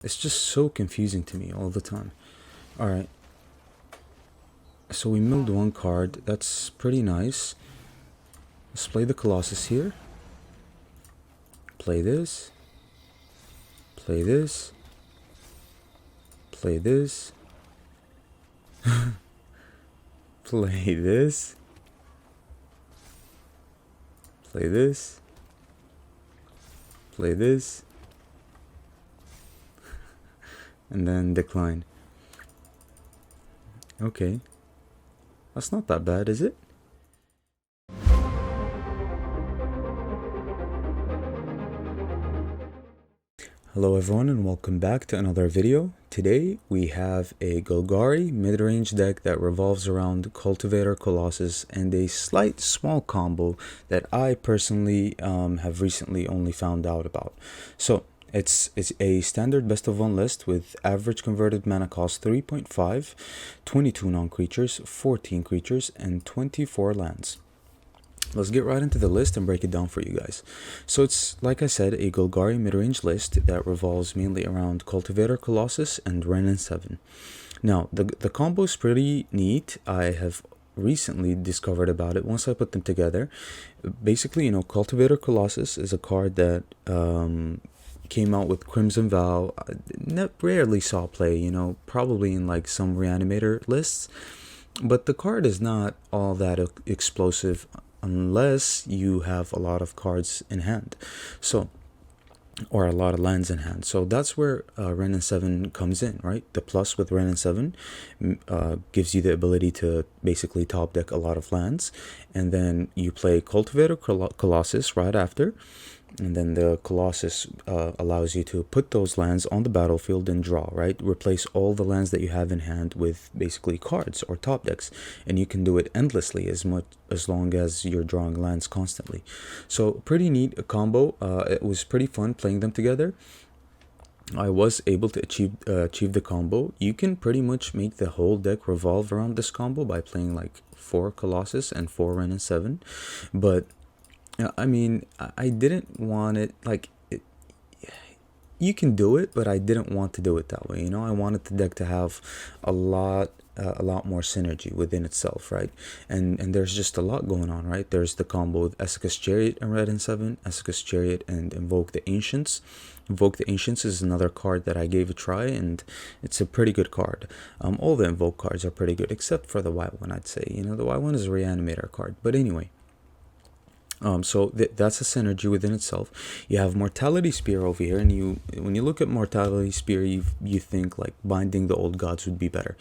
It's just so confusing to me all the time. Alright, so we milled one card. That's pretty nice. Let's play the Colossus here. Play this. Play this. Play this. Play this. Play this. Play this. And then decline. Okay. That's not that bad, is it? Hello everyone and welcome back to another video. Today we have a Golgari mid-range deck that revolves around Cultivator, Colossus, and a slight small combo that I personally have recently only found out about. So it's a standard best of one list with average converted mana cost 3.5, 22 non-creatures, 14 creatures, and 24 lands. Let's get right into the list and break it down for you guys. So it's, like I said, a Golgari mid-range list that revolves mainly around Cultivator, Colossus, and Wrenn and 7. Now, the combo is pretty neat. I have recently discovered about it once I put them together. Basically, you know, Cultivator Colossus is a card that came out with Crimson Vow. Rarely saw play, you know, probably in like some Reanimator lists. But the card is not all that explosive unless you have a lot of cards in hand, so, or a lot of lands in hand. So that's where Wrenn and 7 comes in, right? The plus with Wrenn and 7 gives you the ability to basically top deck a lot of lands, and then you play Cultivator Colossus right after, and then the Colossus allows you to put those lands on the battlefield and draw, right? Replace all the lands that you have in hand with basically cards or top decks, and you can do it endlessly as long as you're drawing lands constantly. So pretty neat combo. It was pretty fun playing them together. I was able to achieve the combo. You can pretty much make the whole deck revolve around this combo by playing like 4 Colossus and 4 Wrenn and 7, but I mean, I didn't want it, like, you can do it, but I didn't want to do it that way, you know? I wanted the deck to have a lot more synergy within itself, right? And there's just a lot going on, right? There's the combo with Esper's Chariot and Wrenn and 7, Esper's Chariot and Invoke the Ancients. Invoke the Ancients is another card that I gave a try, and it's a pretty good card. All the Invoke cards are pretty good, except for the white one, I'd say. You know, the white one is a Reanimator card, but anyway. So that's a synergy within itself. You have Mortality Spear over here, and when you look at Mortality Spear, you think like Binding the Old Gods would be better.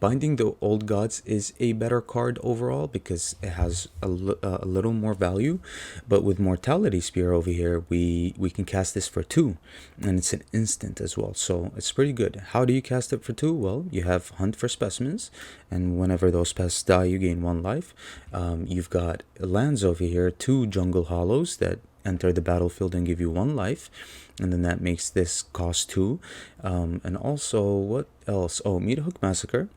Binding the Old Gods is a better card overall because it has a little more value, but with Mortality Spear over here, we can cast this for 2, and it's an instant as well, so it's pretty good. How do you cast it for 2? Well, you have Hunt for Specimens, and whenever those pests die, you gain 1 life. You've got lands over here, 2 Jungle Hollows that enter the battlefield and give you 1 life, and then that makes this cost 2. And also, what else? Oh, Meat Hook Massacre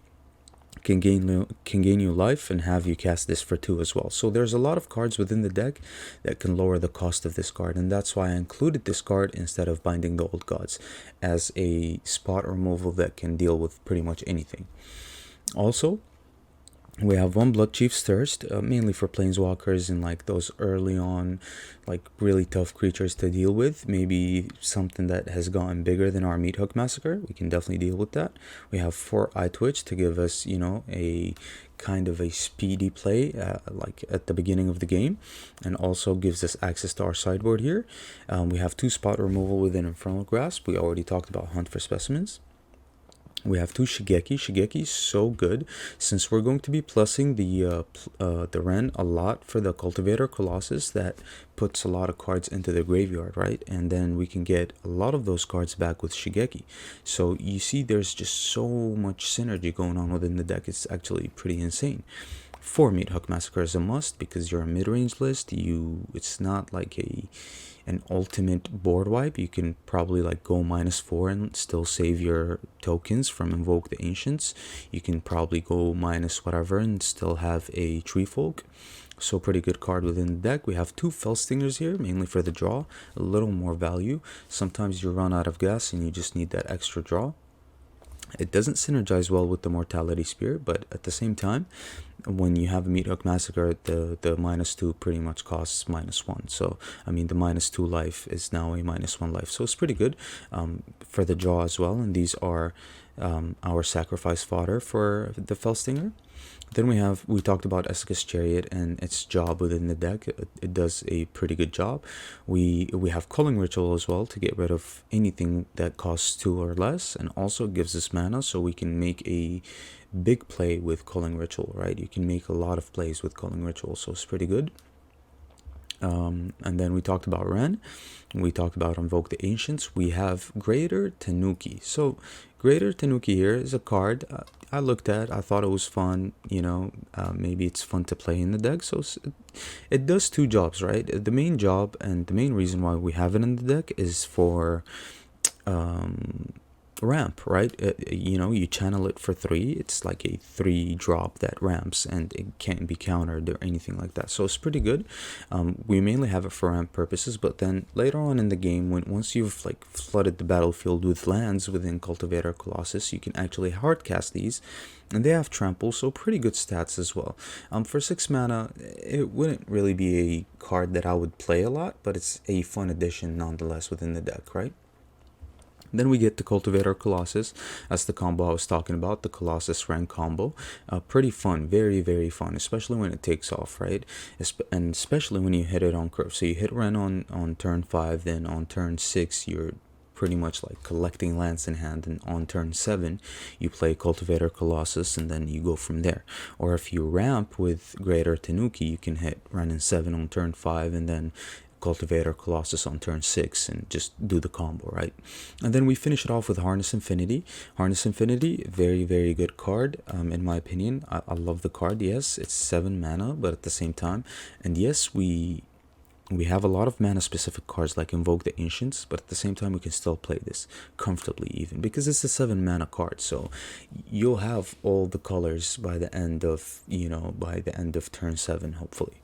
can gain you life and have you cast this for 2 as well. So there's a lot of cards within the deck that can lower the cost of this card, and that's why I included this card instead of Binding the Old Gods as a spot removal that can deal with pretty much anything. Also, we have 1 Blood Chief's Thirst, mainly for planeswalkers and like those early on, like really tough creatures to deal with. Maybe something that has gotten bigger than our Meat Hook Massacre. We can definitely deal with that. We have 4 Eye Twitch to give us, you know, a kind of a speedy play like at the beginning of the game, and also gives us access to our sideboard here. We have 2 spot removal within Infernal Grasp. We already talked about Hunt for Specimens. We have 2 Shigeki. Shigeki is so good since we're going to be plussing the Wrenn a lot for the Cultivator Colossus. That puts a lot of cards into the graveyard, right? And then we can get a lot of those cards back with Shigeki. So you see there's just so much synergy going on within the deck. It's actually pretty insane. 4 Meat Hook Massacre is a must because you're a mid-range list. It's not like an ultimate board wipe. You can probably like go -4 and still save your tokens from Invoke the Ancients. You can probably go minus whatever and still have a Tree Folk. So pretty good card within the deck. We have two Felstingers here, mainly for the draw, a little more value. Sometimes you run out of gas and you just need that extra draw. It doesn't synergize well with the Mortality Spear, but at the same time, when you have a Meat Hook Massacre, the -2 pretty much costs -1. So, I mean, the -2 life is now a -1 life. So it's pretty good for the draw as well. And these are our sacrifice fodder for the Felstinger. Then we talked about Esca's Chariot and its job within the deck. It does a pretty good job. We have Culling Ritual as well to get rid of anything that costs 2 or less, and also gives us mana, so we can make a big play with Culling Ritual, right? You can make a lot of plays with Culling Ritual, so it's pretty good. And then we talked about Wrenn. We talked about Invoke the Ancients. We have Greater Tanuki. So Greater Tanuki here is a card I looked at. I thought it was fun. You know, maybe it's fun to play in the deck. So it does two jobs, right? The main job and the main reason why we have it in the deck is for ramp, right? You know, you channel it for 3. It's like a 3 drop that ramps, and it can't be countered or anything like that. So it's pretty good. We mainly have it for ramp purposes, but then later on in the game, once you've like flooded the battlefield with lands within Cultivator Colossus, you can actually hardcast these, and they have trample, so pretty good stats as well. For 6 mana, it wouldn't really be a card that I would play a lot, but it's a fun addition nonetheless within the deck, right? Then we get the Cultivator Colossus. That's the combo I was talking about, the Colossus Wrenn combo. Pretty fun, very, very fun, especially when it takes off, right? And especially when you hit it on curve. So you hit Wrenn on turn 5, then on turn 6, you're pretty much like collecting lands in hand, and on turn 7 you play Cultivator Colossus, and then you go from there. Or if you ramp with Greater Tanuki, you can hit Wrenn in 7 on turn 5, and then Cultivator Colossus on turn 6, and just do the combo, right? And then we finish it off with Harness Infinity. Harness Infinity, very, very good card, in my opinion. I love the card. Yes, it's 7 mana, but at the same time, and yes, we have a lot of mana specific cards like Invoke the Ancients, but at the same time we can still play this comfortably, even because it's a 7 mana card. So you'll have all the colors by the end of, you know, by the end of turn 7, hopefully.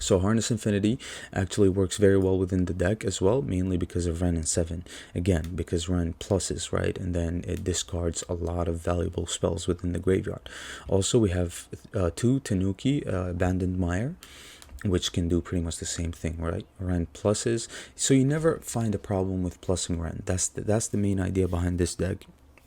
So Harness Infinity actually works very well within the deck as well, mainly because of Wrenn in 7. Again, because Wrenn pluses, right? And then it discards a lot of valuable spells within the graveyard. Also, we have 2 Tanuki, Abandoned Mire, which can do pretty much the same thing, right? Wrenn pluses, so you never find a problem with plussing Wrenn. That's the main idea behind this deck.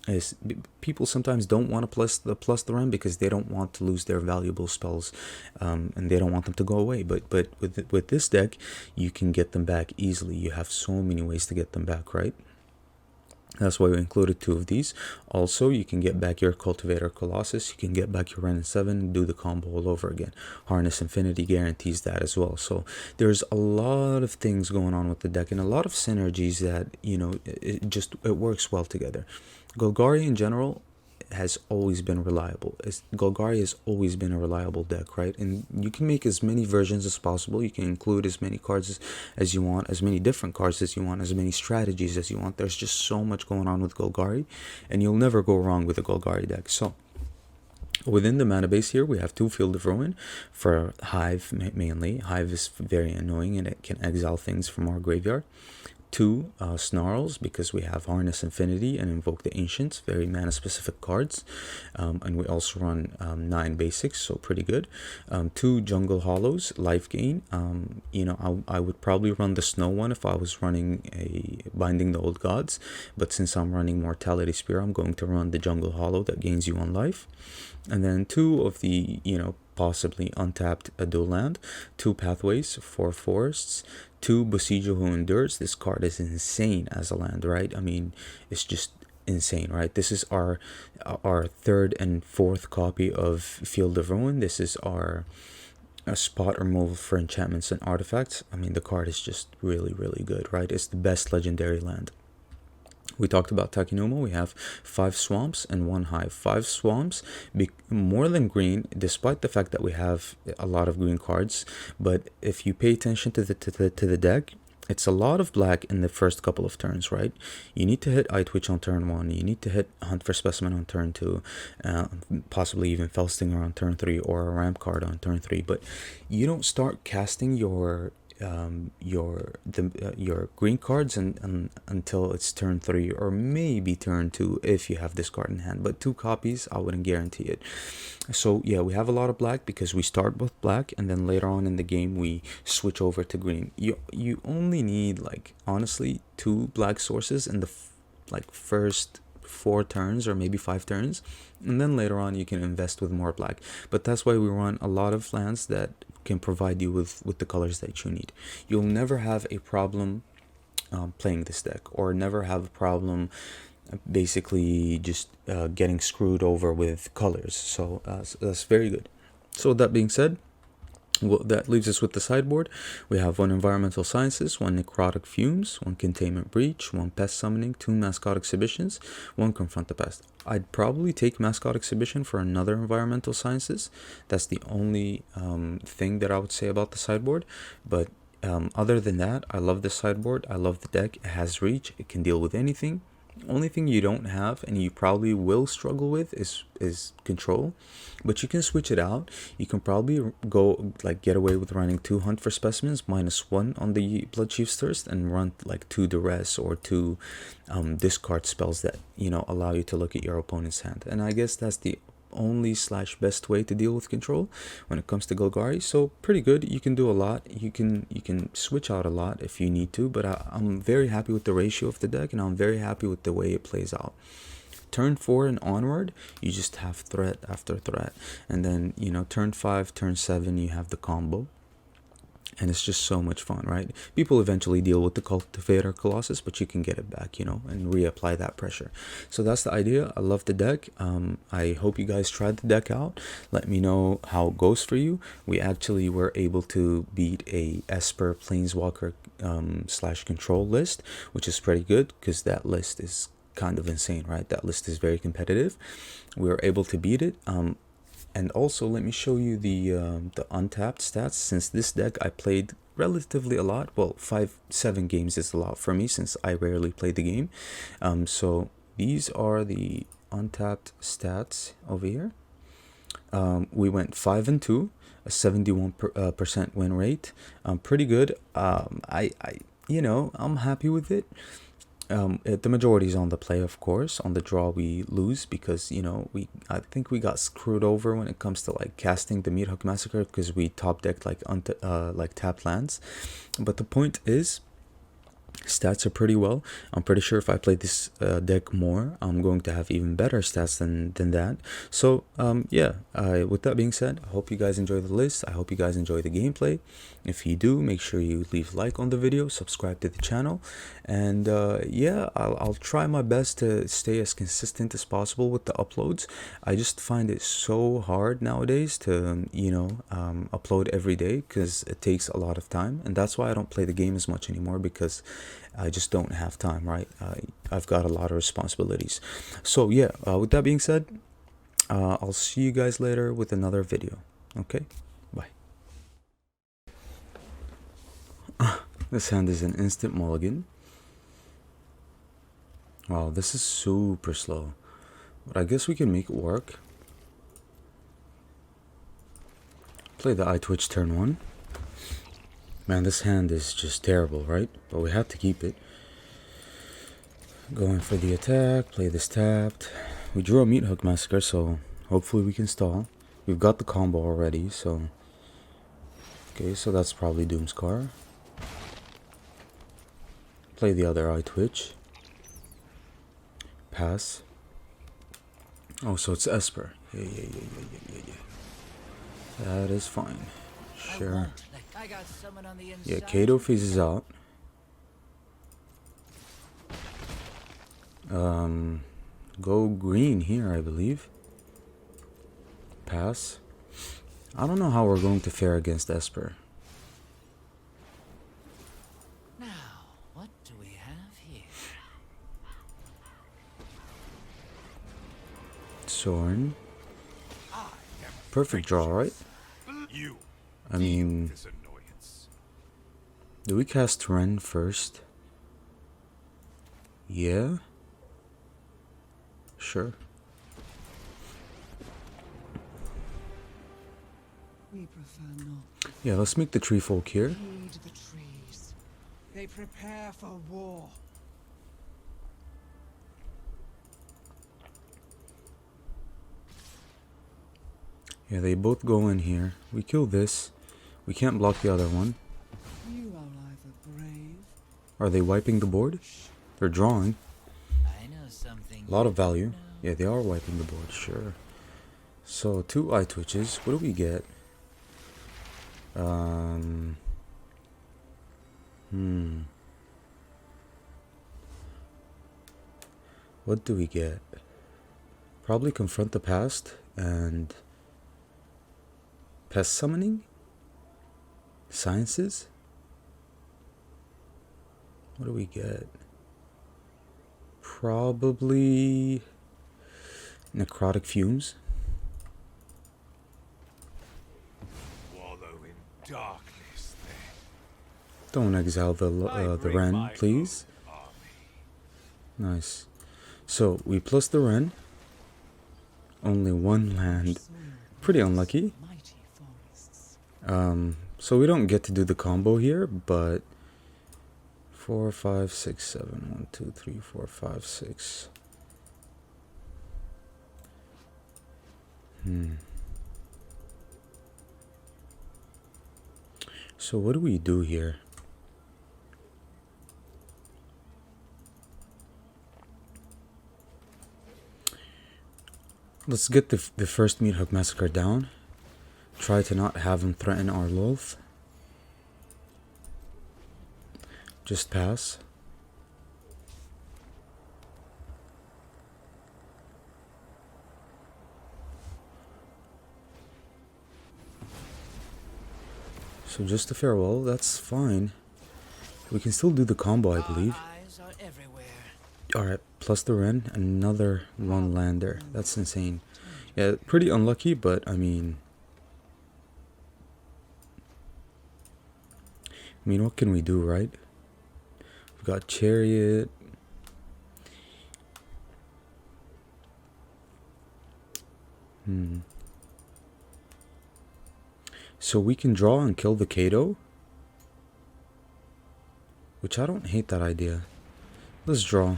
Is people sometimes don't want to plus the Wrenn because they don't want to lose their valuable spells, and they don't want them to go away. But with this deck, you can get them back easily. You have so many ways to get them back, right? That's why we included 2 of these. Also, you can get back your Cultivator Colossus, you can get back your Wrenn in 7, and do the combo all over again. Harness Infinity guarantees that as well. So there's a lot of things going on with the deck, and a lot of synergies that, you know, it works well together. Golgari in general has always been reliable. Golgari has always been a reliable deck, right? And you can make as many versions as possible. You can include as many cards as you want, as many different cards as you want, as many strategies as you want. There's just so much going on with Golgari, and you'll never go wrong with a Golgari deck. So within the mana base here, we have 2 Field of Ruin for Hive mainly. Hive is very annoying, and it can exile things from our graveyard. 2 Snarls, because we have Harness Infinity and Invoke the Ancients, very mana specific cards, and we also run 9 basics, so pretty good. 2 Jungle Hollows, life gain. You know, I would probably run the Snow one if I was running a Binding the Old Gods, but since I'm running Mortality Spear, I'm going to run the Jungle Hollow that gains you 1 life. And then 2 of the, you know, possibly untapped dual land, 2 Pathways, 4 Forests, 2 Bosijo Who Endures. This card is insane as a land, right? I mean, it's just insane, right? This is our 3rd and 4th copy of Field of Ruin. This is our spot removal for enchantments and artifacts. I mean, the card is just really, really good, right? It's the best legendary land. We talked about Takenuma. We have 5 swamps and 1 hive. 5 swamps, more than green, despite the fact that we have a lot of green cards. But if you pay attention to the deck, it's a lot of black in the first couple of turns, right? You need to hit Eye Twitch on turn 1, you need to hit Hunt for Specimen on turn 2, possibly even Felstinger on turn 3, or a ramp card on turn 3, but you don't start casting your green cards until it's turn 3 or maybe turn 2 if you have this card in hand, but 2 copies I wouldn't guarantee it. So yeah, we have a lot of black because we start with black and then later on in the game we switch over to green. You only need, like, honestly 2 black sources in the first 4 turns or maybe 5 turns, and then later on you can invest with more black. But that's why we run a lot of lands that can provide you with the colors that you need. You'll never have a problem playing this deck, or never have a problem basically just getting screwed over with colors. So that's very good. So that being said, well, that leaves us with the sideboard. We have 1 Environmental Sciences, 1 Necrotic Fumes, 1 Containment Breach, 1 Pest Summoning, 2 Mascot Exhibitions, 1 Confront the Pest. I'd probably take Mascot Exhibition for another Environmental Sciences. That's the only thing that I would say about the sideboard. But other than that, I love the sideboard. I love the deck. It has reach. It can deal with anything. Only thing you don't have, and you probably will struggle with, is control, but you can switch it out. You can probably go, like, get away with running 2 Hunt for Specimens -1 on the Blood Chief's Thirst, and run like 2 Duress or 2 discard spells that, you know, allow you to look at your opponent's hand. And I guess that's the only / best way to deal with control when it comes to Golgari. So pretty good. You can do a lot. You can switch out a lot if you need to, but I'm very happy with the ratio of the deck, and I'm very happy with the way it plays out. Turn 4 and onward, you just have threat after threat, and then, you know, turn 5, turn 7, you have the combo. And it's just so much fun, right? People eventually deal with the Cultivator Colossus, but you can get it back, you know, and reapply that pressure. So that's the idea. I love the deck. I hope you guys tried the deck out. Let me know how it goes for you. We actually were able to beat a Esper Planeswalker / control list, which is pretty good because that list is kind of insane, right? That list is very competitive. We were able to beat it. And also, let me show you the untapped stats. Since this deck I played relatively a lot, well, 5-7 games is a lot for me since I rarely play the game. So these are the untapped stats over here. We went 5-2, a 71% win rate. Pretty good. I'm happy with it. The majority is on the play, of course. On the draw we lose because, you know, I think we got screwed over when it comes to, like, casting the Meat Hook Massacre because we top decked like tapped lands. But the point is, stats are pretty well. I'm pretty sure if I play this deck more, I'm going to have even better stats than that. So yeah, with that being said, I hope you guys enjoy the list. I hope you guys enjoy the gameplay. If you do, make sure you leave a like on the video, subscribe to the channel, and yeah, I'll try my best to stay as consistent as possible with the uploads. I just find it so hard nowadays to, you know, upload every day because it takes a lot of time, and that's why I don't play the game as much anymore, because I just don't have time, right? I've got a lot of responsibilities. So yeah, with that being said, I'll see you guys later with another video. Okay, bye. This hand is an instant mulligan. Wow, this is super slow, but I guess we can make it work. Play the Eye Twitch turn 1. Man, this hand is just terrible, right? But we have to keep it. Going for the attack, play this tapped. We drew a Meat Hook Massacre, so hopefully we can stall. We've got the combo already, so... Okay, so that's probably Doomscar. Play the other Eye Twitch. Pass. Oh, so it's Esper. Yeah. That is fine. Sure. Yeah, Kato phases out. Go green here, I believe. Pass. I don't know how we're going to fare against Esper. Now, what do we have here? Soren. Perfect draw, right? I mean, Do we cast Wrenn first? Yeah? Sure. We prefer not. Yeah, let's make the tree folk here. Heed the trees. They prepare for war. Yeah, they both go in here. We kill this. We can't block the other one. You are either brave. Are they wiping the board? They're drawing. I know something. A lot of you don't value. know. Yeah, they are wiping the board, sure. So, 2 eye twitches. What do we get? What do we get? Probably confront the past and pest summoning? Sciences? What do we get? Probably necrotic fumes. Wallow in darkness, then. Don't exile the Bring Wrenn, my please. own army. Nice. So we plus the Wrenn. Only 1 land. Pretty unlucky. Mighty forests. So we don't get to do the combo here, but 4, 5, 6, 7. 1, 2, 3, 4, 5, 6. So what do we do here? Let's get the first Meat Hook Massacre down. Try to not have him threaten our Loth. Just pass. So just a farewell, that's fine. We can still do the combo, I believe. Our eyes are everywhere. Alright, plus the Wrenn, another 1 lander. That's insane. Yeah, pretty unlucky, but I mean, what can we do, right? We've got Chariot. So we can draw and kill the Kato, which I don't hate that idea. Let's draw.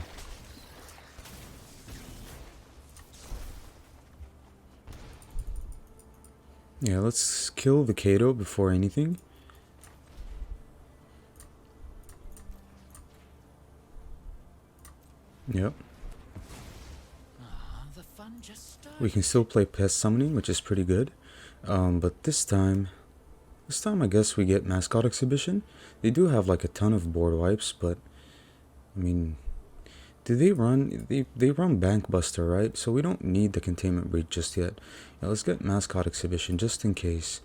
Yeah, let's kill the Kato before anything. Yep. The fun just started. We can still play Pest Summoning, which is pretty good. But this time I guess we get Mascot Exhibition. They do have like a ton of board wipes, but I mean, do they run? They run Bankbuster, right? So we don't need the Containment Breach just yet. Yeah, let's get Mascot Exhibition just in case.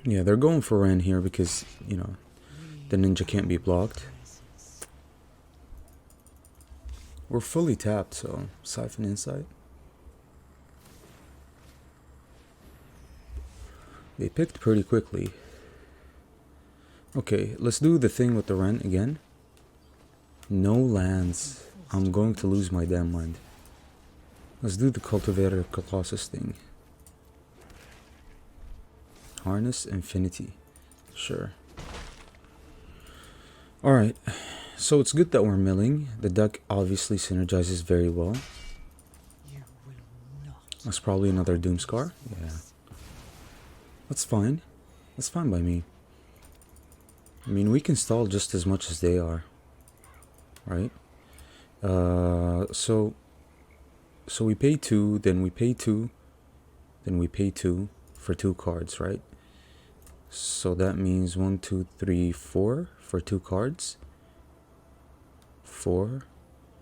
Yeah, they're going for Wrenn here because, you know, the ninja can't be blocked. We're fully tapped, so Siphon Insight. They picked pretty quickly. Okay, let's do the thing with the Wrenn again. No lands. I'm going to lose my damn mind. Let's do the Cultivator Colossus thing. Harness Infinity. Sure. Alright. So it's good that we're milling. The deck obviously synergizes very well. You will not. That's probably another Doomscar. Yeah. That's fine. That's fine by me. I mean, we can stall just as much as they are. Right? So we pay 2, then we pay 2, then we pay 2 for 2 cards, right? So that means 1, 2, 3, 4 for 2 cards. 4,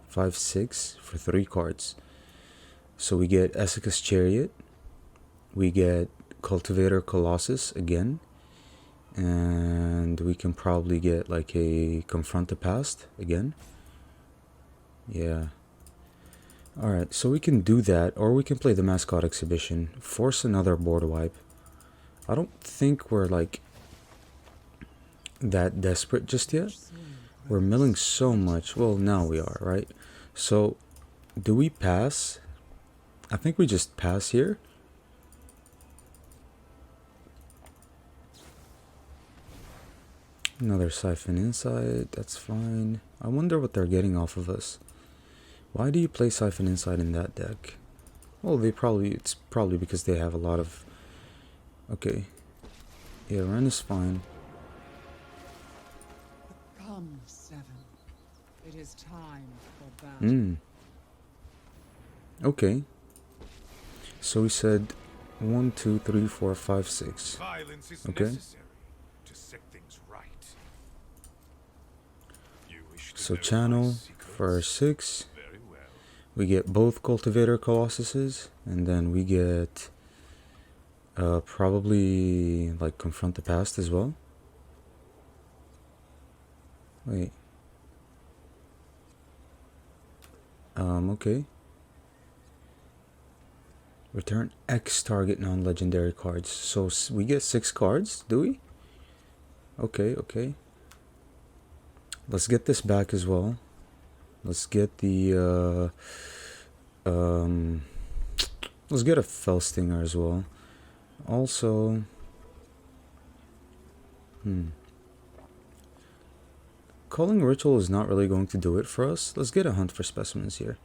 5, 6 for 3 cards. So we get Esika's Chariot. We get Cultivator Colossus again. And we can probably get like a Confront the Past again. Yeah. Alright, so we can do that, or we can play the Mascot Exhibition, force another board wipe. I don't think we're like that desperate just yet. We're milling so much. Well, now we are, right? So, do we pass? I think we just pass here. Another Siphon Inside, that's fine. I wonder what they're getting off of us. Why do you play Siphon Inside in that deck? Well, it's probably because they have a lot of... Okay. Yeah, Wrenn is fine. Come, Seven. It is time for battle. Okay. So we said 1, 2, 3, 4, 5, 6. Violence is Okay. necessary to set things right. You wish to So know my channel secrets? for 6. Very well. We get both Cultivator Colossuses, and then we get probably like Confront the Past as well. Wait. Okay. Return X target non-legendary cards. So we get 6 cards, do we? Okay, okay. Let's get this back as well. Let's get the let's get a Felstinger as well. Also, Calling Ritual is not really going to do it for us. Let's get a Hunt for Specimens here.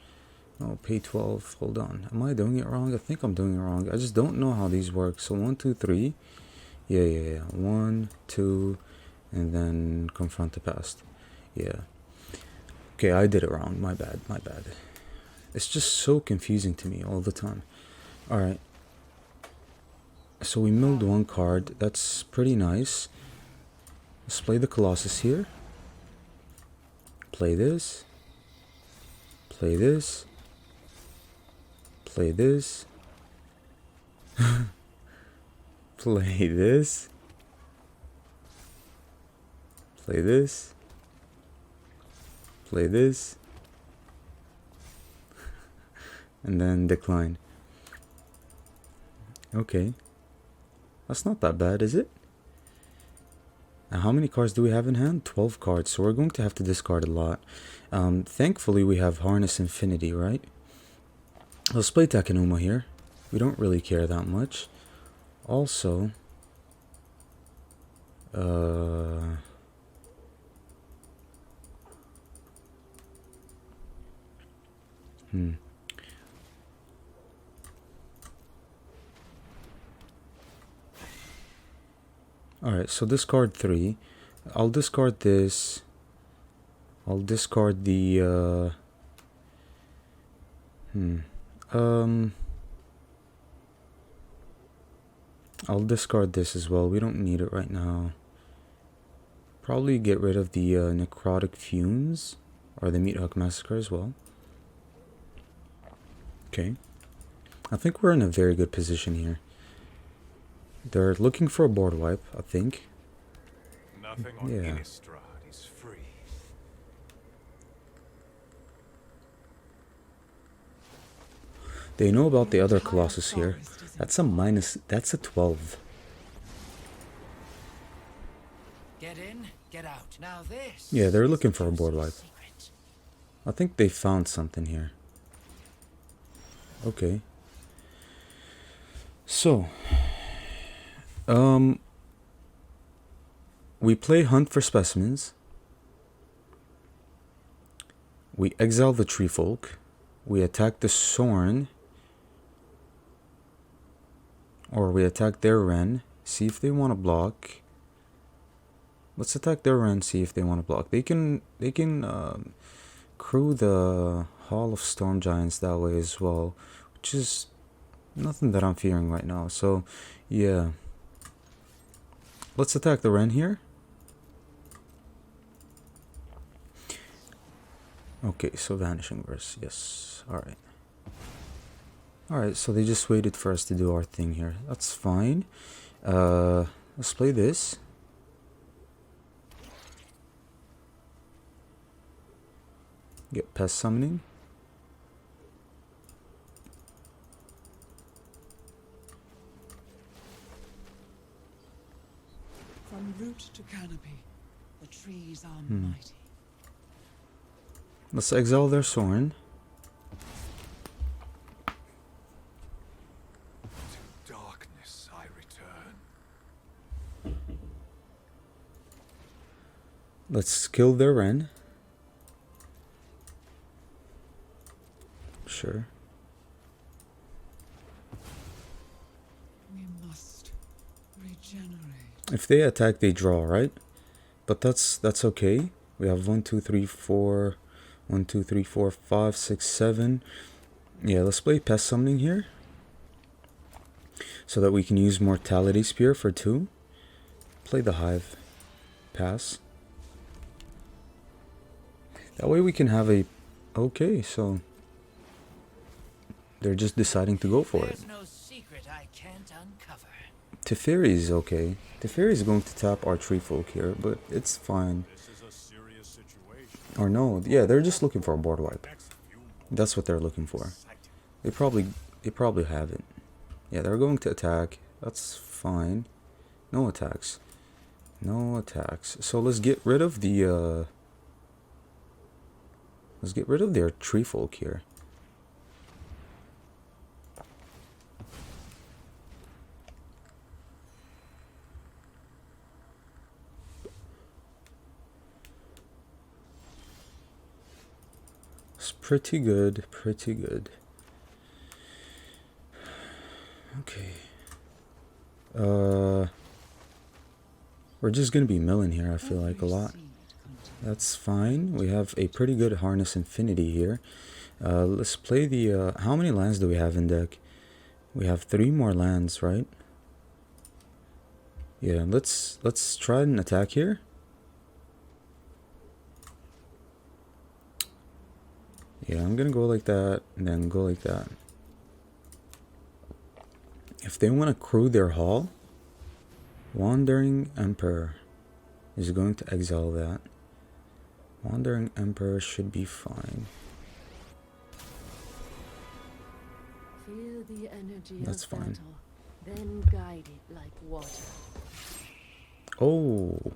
Oh, pay 12. Hold on. Am I doing it wrong? I think I'm doing it wrong. I just don't know how these work. So 1, 2, 3. Yeah. 1, 2, and then Confront the Past. Yeah. Okay, I did it wrong. My bad. It's just so confusing to me all the time. Alright. So we milled 1 card. That's pretty nice. Let's play the Colossus here. Play this. Play this. Play this. Play this. Play this. Play this. And then decline. Okay. That's not that bad, is it? Now, how many cards do we have in hand? 12 cards, so we're going to have to discard a lot. Thankfully, we have Harness Infinity, right? Let's play Takenuma here. We don't really care that much. Also, Alright, so discard 3. I'll discard this. I'll discard the, I'll discard this as well. We don't need it right now. Probably get rid of the Necrotic Fumes. Or the Meathook Massacre as well. Okay. I think we're in a very good position here. They're looking for a board wipe, I think. Nothing on Yeah. Innistrad is free. They know about the other Colossus here. That's a minus. That's a 12. Get in, get out. Now this. Yeah, they're looking for a is board your wipe. secret. I think they found something here. Okay. So, we play Hunt for Specimens. We exile the Tree Folk. We attack the Soren. Or we attack their Wrenn. See if they want to block. Let's attack their Wrenn, see if they want to block. They can crew the Hall of Storm Giants that way as well, which is nothing that I'm fearing right now. So, yeah. Let's attack the Wrenn here. Okay, so Vanishing Verse, yes. Alright. Alright, so they just waited for us to do our thing here. That's fine. Let's play this. Get Pest Summoning. From root to canopy, The trees are mighty. Let's exile their Soren. To darkness I return. Let's kill their Wrenn. Sure. We must regenerate. If they attack, they draw, right? But that's okay. We have 1, 2, 3, 4. 1, 2, 3, 4, 5, 6, 7. Yeah, let's play Pest Summoning here, so that we can use Mortality Spear for 2. Play the Hive. Pass. That way we can have a... Okay, so... They're just deciding to go for it. There's no secret I can't uncover. Teferi is okay. Teferi is going to tap our Tree Folk here, but it's fine. This is a serious situation. Or no, yeah, they're just looking for a board wipe. Next few That's what they're looking for. exciting. They probably have it. Yeah, they're going to attack. That's fine. No attacks. No attacks. So let's get rid of the let's get rid of their Tree Folk here. It's pretty good, pretty good. Okay. We're just gonna be milling here, I feel like, a lot. That's fine. We have a pretty good Harness Infinity here. Let's play the... how many lands do we have in deck? We have 3 more lands, right? Yeah, let's try an attack here. Yeah, I'm gonna go like that, and then go like that. If they want to crew their hall, Wandering Emperor is going to exile that. Wandering Emperor should be fine. Feel the energy That's of fine. battle, then guide it like water. Oh.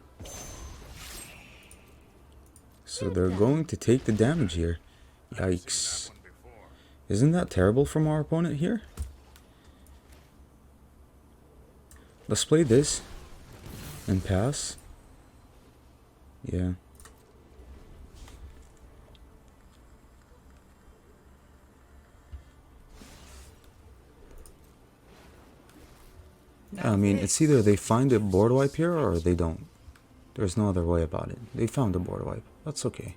So they're going to take the damage here. Yikes. One before. Isn't that terrible from our opponent here? Let's play this and pass. Yeah. I mean, it's either they find a board wipe here or they don't. There's no other way about it. They found a board wipe. That's okay.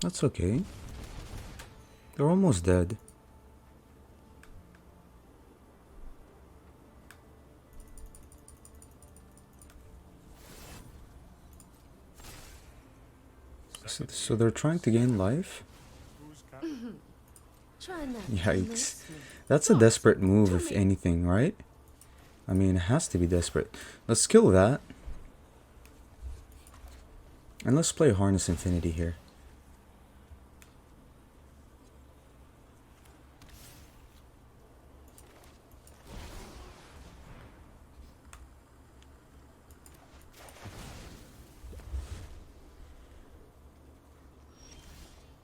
That's okay. They're almost dead. So they're trying to gain life? Who's captain? Try not to Yikes. miss me. That's a desperate move, if anything, right? I mean, it has to be desperate. Let's kill that. And let's play Harness Infinity here.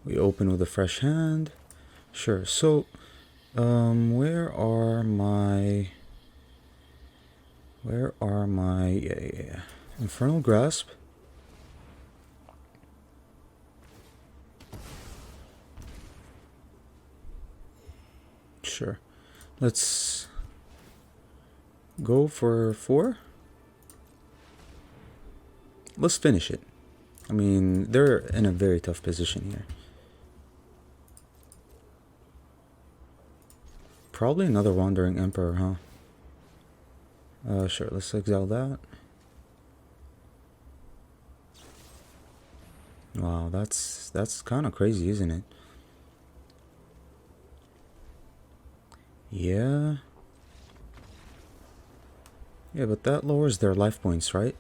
We open with a fresh hand. Sure. So, where are my yeah. Infernal Grasp? Sure. Let's go for 4. Let's finish it. I mean, they're in a very tough position here. Probably another Wandering Emperor, huh? Sure, let's exile that. Wow, that's kind of crazy, isn't it? Yeah. Yeah, but that lowers their life points, right?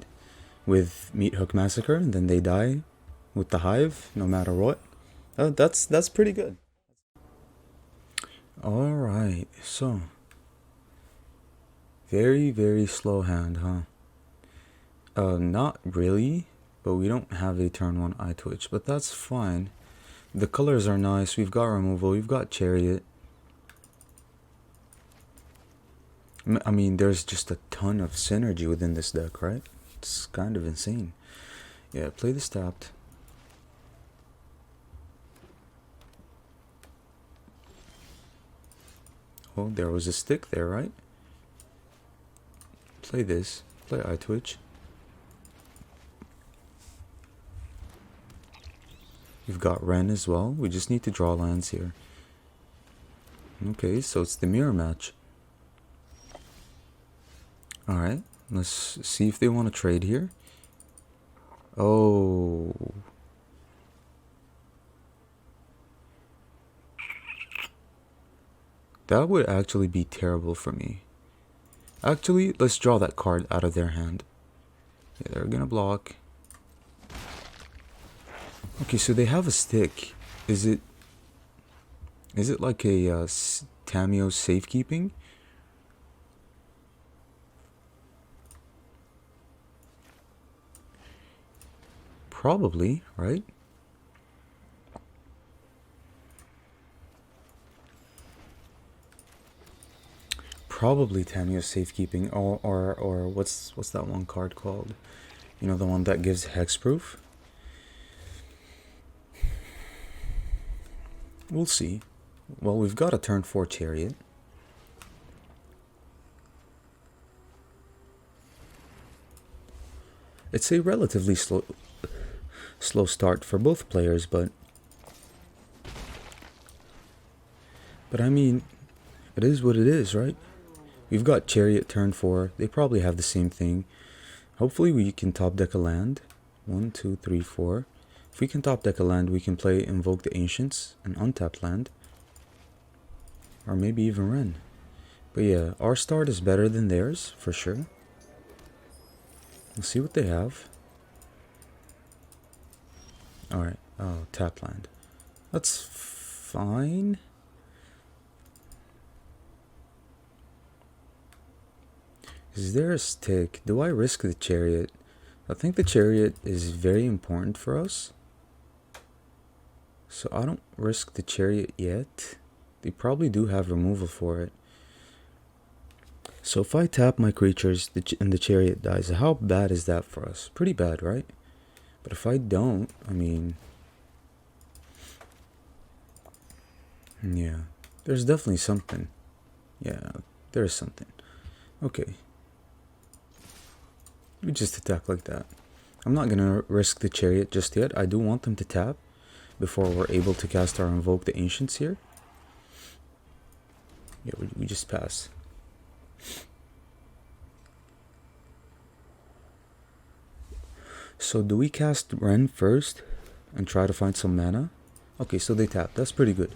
With Meat Hook Massacre, and then they die with the Hive, no matter what. That's pretty good. Alright, so Very, very slow hand, huh? Not really, but we don't have a turn 1 eye twitch, but that's fine. The colors are nice. We've got removal, we've got chariot. I mean, there's just a ton of synergy within this deck, right? It's kind of insane. Yeah, play this tapped. Oh, there was a stick there, right? Play this. Play eye twitch. We've got Wrenn as well. We just need to draw lands here. Okay, so it's the mirror match. Alright, let's see if they want to trade here. Oh. That would actually be terrible for me. Actually, let's draw that card out of their hand. Yeah, they're gonna block. Okay, so they have a stick. Is it like a Tamio safekeeping? Probably, right? Probably Tamio safekeeping, or what's that one card called? You know, the one that gives hexproof? We'll see. Well, we've got a turn 4 chariot. It's a relatively slow start for both players, but I mean, it is what it is, right? We've got chariot turn 4. They probably have the same thing. Hopefully we can top deck a land. 1, 2, 3, 4. If we can top deck a land, we can play Invoke the Ancients, an untapped land. Or maybe even Wrenn. But yeah, our start is better than theirs, for sure. We'll see what they have. Alright, oh, tap land. That's fine. Is there a stick? Do I risk the chariot? I think the chariot is very important for us. So I don't risk the chariot yet. They probably do have removal for it. So if I tap my creatures and the chariot dies, how bad is that for us? Pretty bad, right? But if I don't, I mean... yeah, there's definitely something. Yeah, there's something. Okay. We just attack like that. I'm not gonna risk the chariot just yet. I do want them to tap before we're able to cast our Invoke the Ancients here. Yeah, we just pass. So do we cast Wrenn first and try to find some mana? Okay, so they tap. That's pretty good.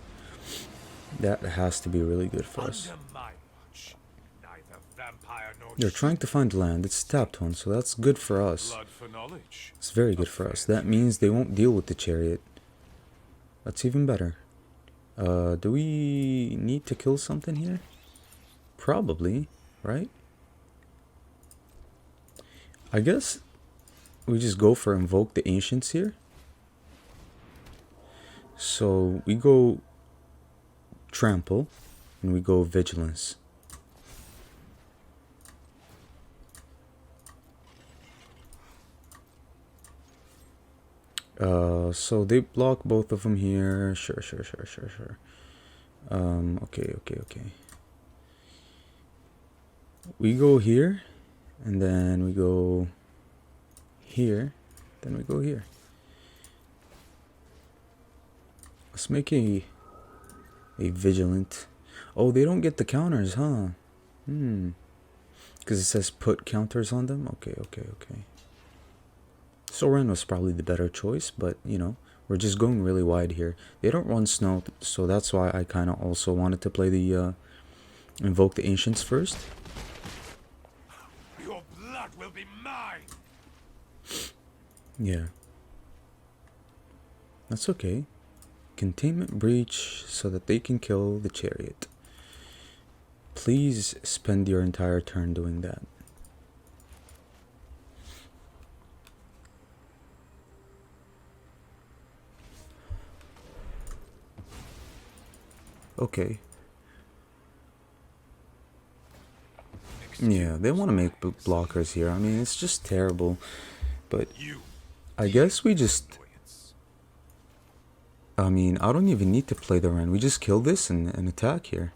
That has to be really good for us. Under my watch, neither vampire nor They're trying to find land. It's tapped one, so that's good for us. blood for knowledge. It's very good for us. That means they won't deal with the chariot. That's even better. Do we need to kill something here? Probably, right? I guess we just go for Invoke the Ancients here. So we go Trample and we go Vigilance. So they block both of them here. Sure. Okay. We go here, and then we go here, then we go here. Let's make a Vigilant. Oh, they don't get the counters, huh? Because it says put counters on them. Okay. So Wrenn was probably the better choice, but you know, we're just going really wide here. They don't run snow, so that's why I kind of also wanted to play the Invoke the Ancients first. Your blood will be mine. Yeah. That's okay. Containment Breach so that they can kill the chariot. please spend your entire turn doing that. Okay. Yeah, they want to make blockers here. I mean, it's just terrible. But You I guess we just... annoyance. I mean, I don't even need to play the Wrenn. We just kill this and attack here.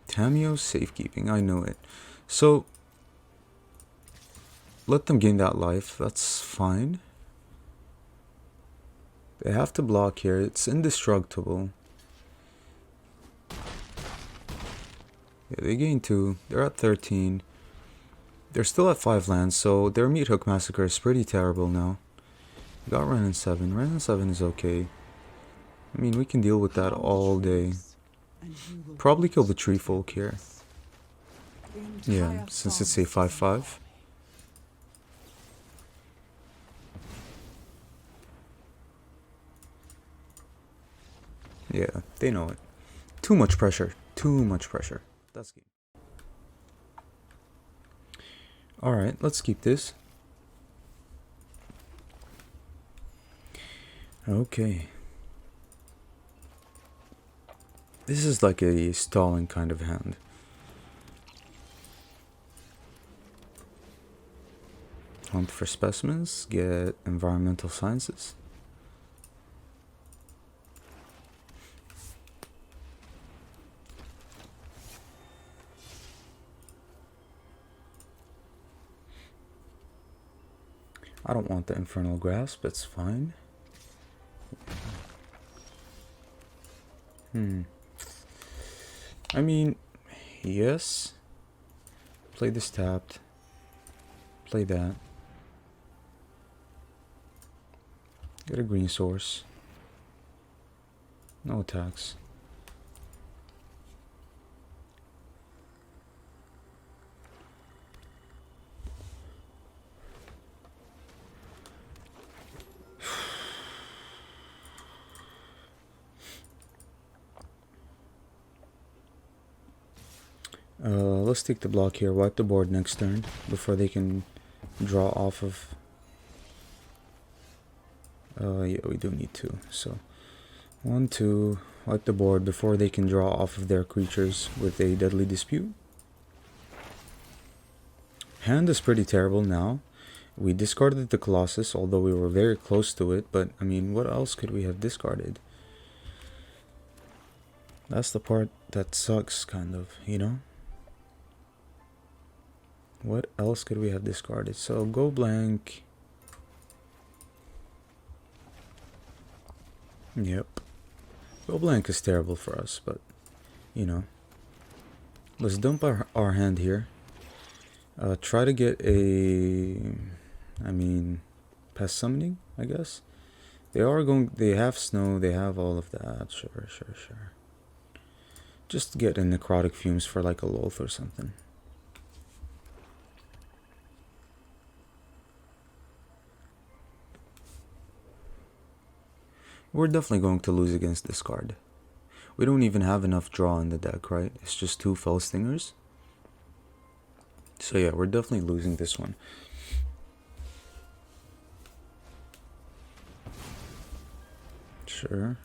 Tamio's safekeeping, I know it. So, let them gain that life. That's fine. They have to block here. It's indestructible. Yeah, they gain 2. They're at 13. They're still at 5 lands, so their Meat Hook Massacre is pretty terrible now. We got Wrenn and 7. Wrenn and 7 is okay. I mean, we can deal with that all day. Probably kill the Tree Folk here. Yeah, since it's a 5/5. Yeah, they know it. Too much pressure. Too much pressure. That's game. Alright, let's keep this. Okay. This is like a stalling kind of hand. Hunt for specimens, get environmental sciences. I don't want the Infernal Grasp, it's fine. I mean, yes. Play this tapped. Play that. Get a green source. No attacks. Let's take the block here, wipe the board next turn before they can draw off of... yeah, we do need to. So, 1, 2, wipe the board before they can draw off of their creatures with a Deadly Dispute. Hand is pretty terrible now. We discarded the Colossus, although we were very close to it, but I mean, what else could we have discarded? That's the part that sucks, kind of, you know? What else could we have discarded? So, go blank. Yep. Go blank is terrible for us, but, you know. Let's dump our hand here. Try to get a... I mean, pest summoning, I guess. They have snow, they have all of that. Sure. Just get in necrotic fumes for like a Loath or something. We're definitely going to lose against this card. We don't even have enough draw in the deck, right? It's just 2 Fell Stingers. So yeah, we're definitely losing this one. Sure.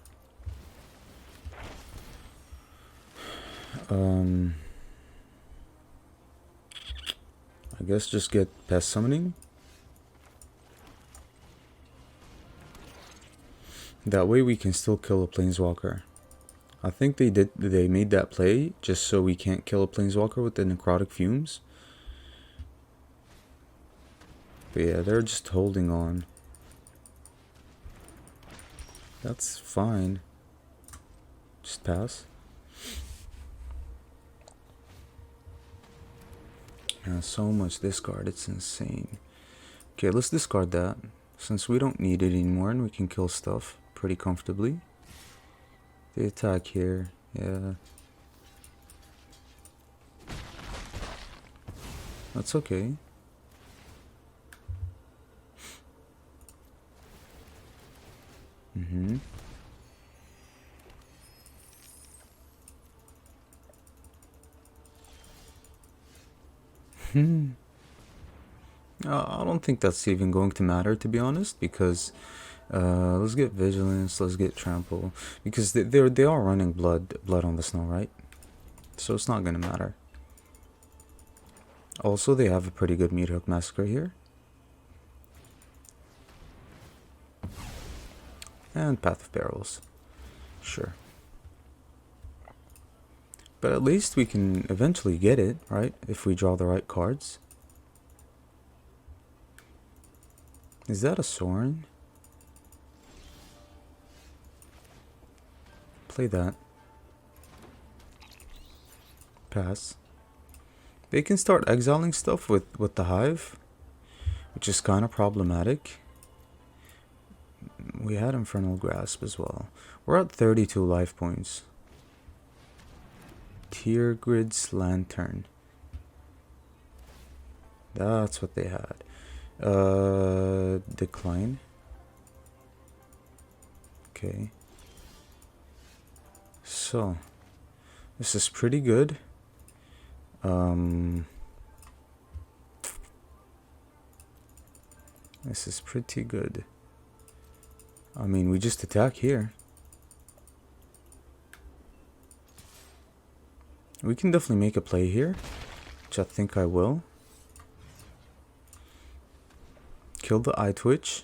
I guess just get Pest Summoning. That way we can still kill a Planeswalker. I think they made that play just so we can't kill a Planeswalker with the Necrotic Fumes. But yeah, they're just holding on. That's fine. Just pass. Yeah, so much discard, it's insane. Okay, let's discard that. Since we don't need it anymore and we can kill stuff pretty comfortably. The attack here, yeah. That's okay. I don't think that's even going to matter, to be honest, because let's get vigilance, let's get trample, because they are running blood on the snow, right? So it's not gonna matter. Also, they have a pretty good meat hook massacre here. And Path of Perils. Sure. But at least we can eventually get it, right? If we draw the right cards. Is that a Sorin? Play that. Pass. They can start exiling stuff with the Hive, which is kind of problematic. We had Infernal Grasp as well. We're at 32 life points. Tier Grid's Lantern. That's what they had. Decline. Okay. So, this is pretty good. This is pretty good. I mean, we just attack here. We can definitely make a play here, which I think I will. Kill the Eye Twitch.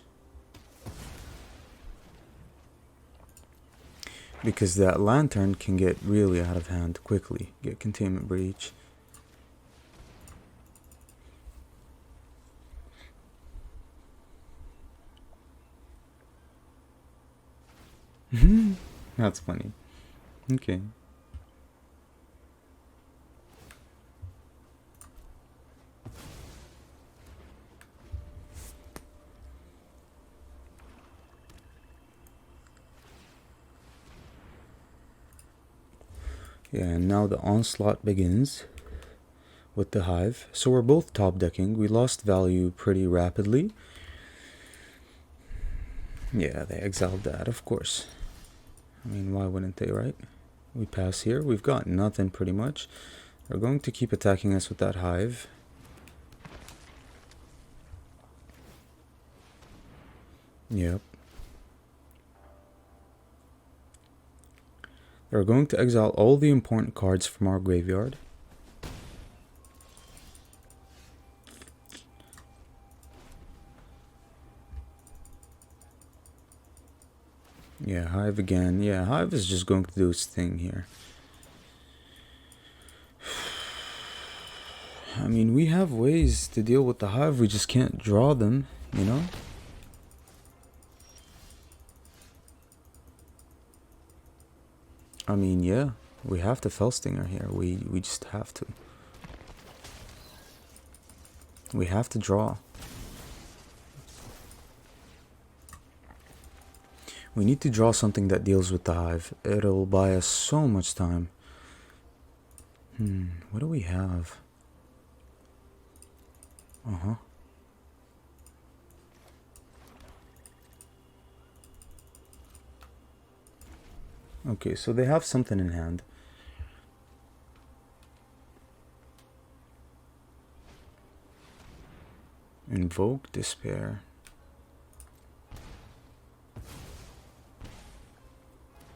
Because that Lantern can get really out of hand quickly. Get Containment Breach. That's funny. Okay. Yeah, and now the onslaught begins with the Hive. So we're both top decking. We lost value pretty rapidly. Yeah, they exiled that, of course. I mean, why wouldn't they, right? We pass here. We've got nothing pretty much. They're going to keep attacking us with that Hive. Yep. They're going to exile all the important cards from our graveyard. Yeah, Hive again. Yeah, Hive is just going to do its thing here. I mean, we have ways to deal with the Hive. We just can't draw them, you know? I mean, yeah, we have to Felstinger here. We just have to. We have to draw. We need to draw something that deals with the Hive. It'll buy us so much time. What do we have? Okay, so they have something in hand. Invoke Despair.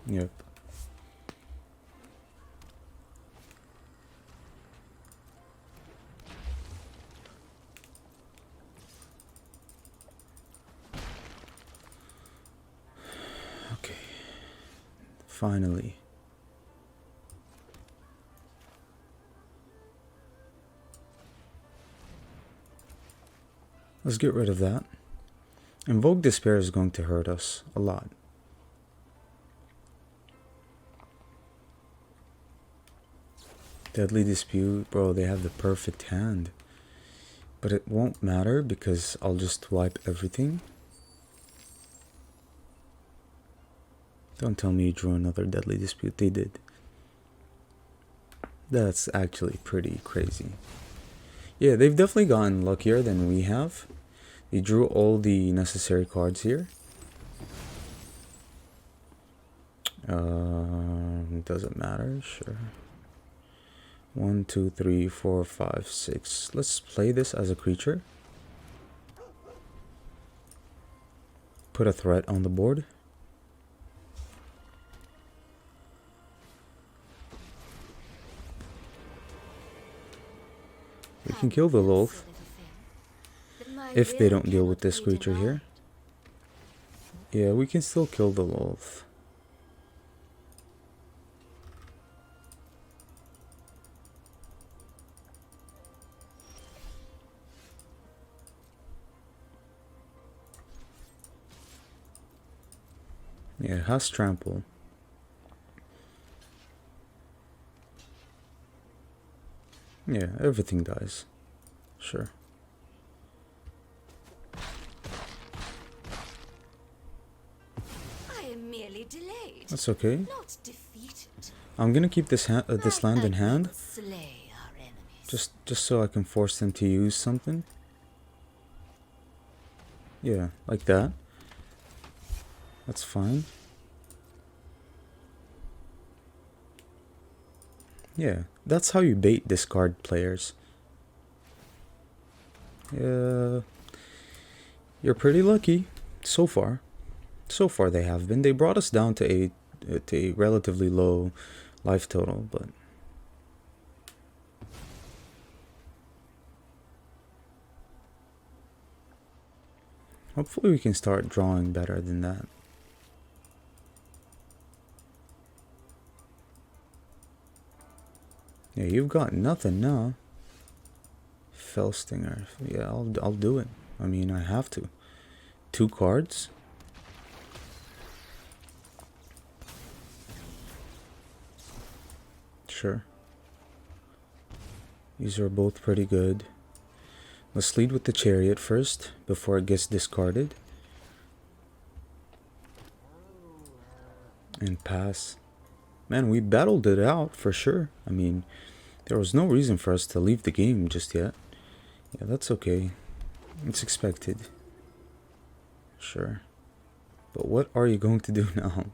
Yep. Okay. Finally. Let's get rid of that. Invoke Despair is going to hurt us a lot. Deadly Dispute, bro, they have the perfect hand. But it won't matter because I'll just wipe everything. Don't tell me you drew another Deadly Dispute. They did. That's actually pretty crazy. Yeah, they've definitely gotten luckier than we have. They drew all the necessary cards here. Doesn't matter, sure. 1, 2, 3, 4, 5, 6. Let's play this as a creature. Put a threat on the board. We can kill the Loath if they don't deal with this creature here. Yeah, we can still kill the Loath. Yeah, it has trample. Yeah, everything dies. Sure. I am merely delayed, That's okay. not defeated. I'm gonna keep this this land in hand, Slay our enemies. just so I can force them to use something. Yeah, like that. That's fine. Yeah, that's how you bait discard players. Yeah, you're pretty lucky so far. So far they have been. They brought us down to a relatively low life total, but hopefully we can start drawing better than that. Yeah, you've got nothing now. Fell Stinger. Yeah, I'll do it. I mean, I have to. 2 cards. Sure. These are both pretty good. Let's lead with the Chariot first before it gets discarded. And pass. Man, we battled it out for sure. I mean, there was no reason for us to leave the game just yet. Yeah, that's okay. It's expected. Sure. But what are you going to do now?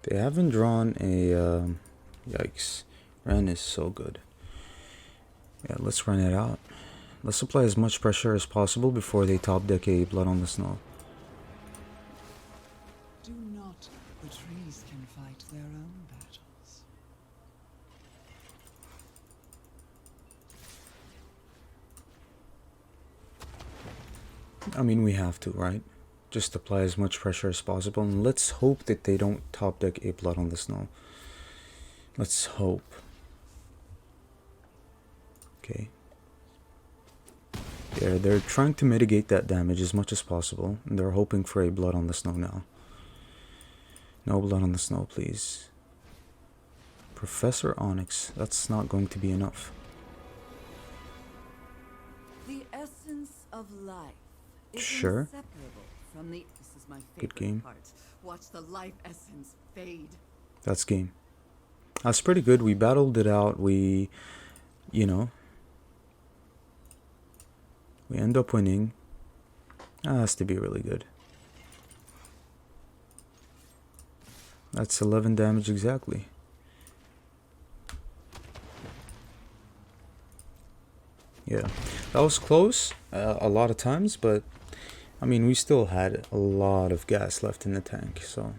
They haven't drawn a... yikes. Wrenn is so good. Yeah, let's run it out. Let's apply as much pressure as possible before they top deck a Blood on the Snow. Do not. The trees can fight their own battles. I mean, we have to, right? Just apply as much pressure as possible, and let's hope that they don't top deck a Blood on the Snow. Let's hope. Okay. Yeah, they're trying to mitigate that damage as much as possible, and they're hoping for a Blood on the Snow now. No Blood on the Snow, please. Professor Onyx. That's not going to be enough. The essence of life is Sure. inseparable from the... This is my Good favorite game. part. Watch the life essence fade. That's game. That's pretty good. We battled it out. We, you know, we end up winning. That has to be really good. That's 11 damage exactly. Yeah, that was close a lot of times, but I mean, we still had a lot of gas left in the tank, so